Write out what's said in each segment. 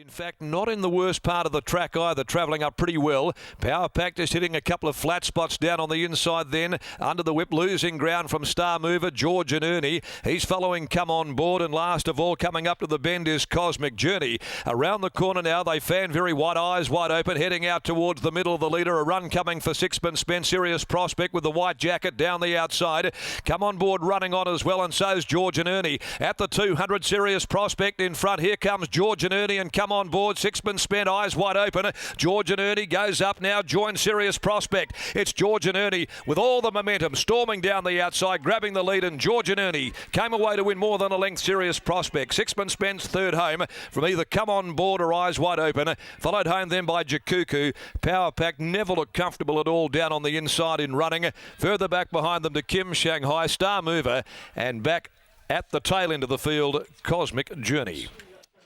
In fact, not in the worst part of the track either, travelling up pretty well. Power Pack just hitting a couple of flat spots down on the inside then. Under the whip, losing ground from Star Mover, George and Ernie. He's following Come On Board, and last of all, coming up to the bend is Cosmic Journey. Around the corner now, they fan very wide, eyes wide open, heading out towards the middle of the leader. A run coming for Sixpence Spent, Serious Prospect with the white jacket down the outside. Come On Board running on as well, and so's George and Ernie. At the 200, Serious Prospect in front. Here comes George and Ernie, and Come On Board, Sixpence Spent, eyes wide open. George and Ernie goes up now, joins Serious Prospect. It's George and Ernie with all the momentum, storming down the outside, grabbing the lead, and George and Ernie came away to win more than a length. Serious Prospect. Sixpence Spent's third home from either Come On Board or Eyes Wide Open, followed home then by Jakuku. Power Pack never looked comfortable at all down on the inside in running. Further back behind them to Kim Shanghai, Star Mover, and back at the tail end of the field, Cosmic Journey.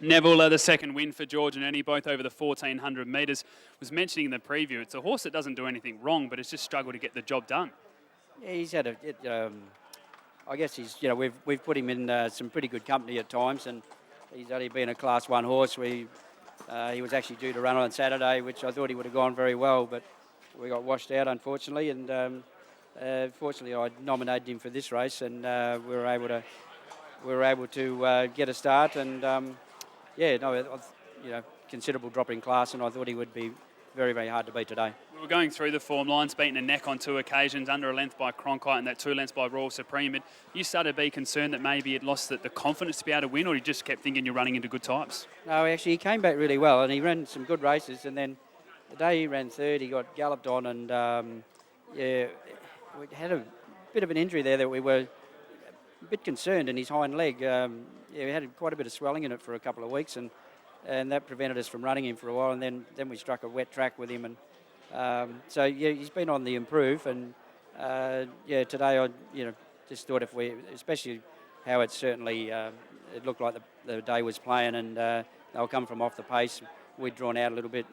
Neville, the second win for George and Ernie, both over the 1,400 metres. Was mentioning in the preview, it's a horse that doesn't do anything wrong, but it's just struggled to get the job done. Yeah, he's had I guess he's, we've put him in some pretty good company at times, and he's only been a Class 1 horse. He was actually due to run on Saturday, which I thought he would have gone very well, but we got washed out, unfortunately, and fortunately I nominated him for this race, and we were able to get a start, and considerable drop in class, and I thought he would be very, very hard to beat today. We were going through the form lines, beaten a neck on 2 occasions, under a length by Cronkite and that 2 lengths by Royal Supreme. And you started to be concerned that maybe it lost the confidence to be able to win, or you just kept thinking you're running into good types? No, actually he came back really well, and he ran some good races, and then the day he ran third, he got galloped on, and we had a bit of an injury there that we were a bit concerned in his hind leg. We had quite a bit of swelling in it for a couple of weeks, and that prevented us from running him for a while, and then we struck a wet track with him, and he's been on the improve, and today I just thought if we, especially how it certainly it looked like the day was playing, and they'll come from off the pace. We'd drawn out a little bit.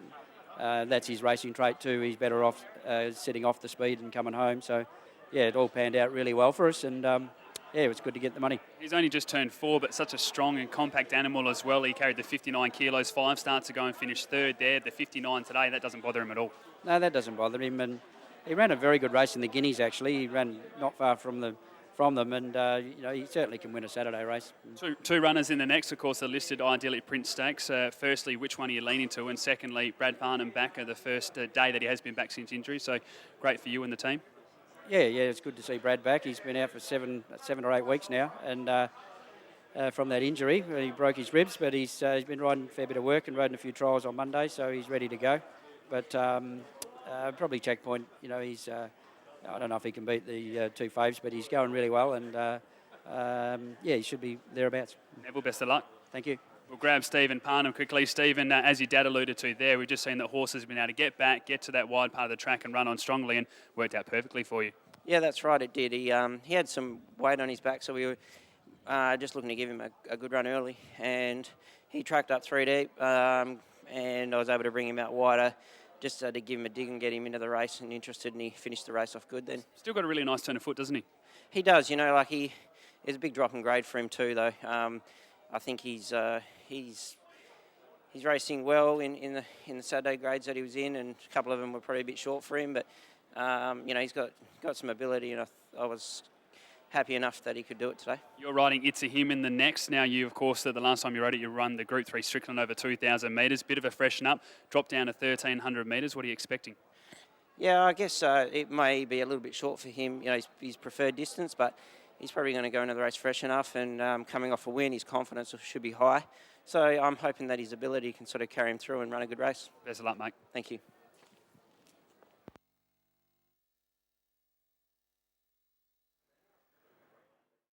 That's his racing trait too. He's better off sitting off the speed and coming home. So it all panned out really well for us, and it was good to get the money. He's only just turned 4, but such a strong and compact animal as well. He carried the 59 kilos, 5 starts to go and finished third there. The 59 today, that doesn't bother him at all. No, that doesn't bother him, and he ran a very good race in the Guineas. Actually, he ran not far from them, and he certainly can win a Saturday race. Two runners in the next, of course, are listed ideally Prince Stakes. Firstly, which one are you leaning to, and secondly, Brad Barnum back the first day that he has been back since injury. So great for you and the team. Yeah, it's good to see Brad back. He's been out for seven or 8 weeks now, and from that injury, he broke his ribs, but he's been riding a fair bit of work and riding a few trials on Monday, so he's ready to go. But probably checkpoint, he's I don't know if he can beat the 2 faves, but he's going really well, and he should be thereabouts. Neville, best of luck. Thank you. We'll grab Stephen Parnham quickly. Stephen, as your dad alluded to there, we've just seen that horses have been able to get back, get to that wide part of the track and run on strongly, and worked out perfectly for you. Yeah, that's right, it did. He had some weight on his back, so we were just looking to give him a good run early, and he tracked up 3 deep, and I was able to bring him out wider just to give him a dig and get him into the race and interested, and he finished the race off good then. Still got a really nice turn of foot, doesn't he? He does, there's a big drop in grade for him too, though. I think he's racing well in the Saturday grades that he was in, and a couple of them were probably a bit short for him, but he's got some ability, and I was happy enough that he could do it today. You're riding It's a Him in the next. Now you, of course, the last time you rode it, you run the Group 3 Strickland over 2,000 metres. Bit of a freshen up, drop down to 1,300 metres. What are you expecting? Yeah, I guess it may be a little bit short for him, his preferred distance, but he's probably going to go into the race fresh enough, and coming off a win, his confidence should be high. So I'm hoping that his ability can sort of carry him through and run a good race. Best of luck, mate. Thank you.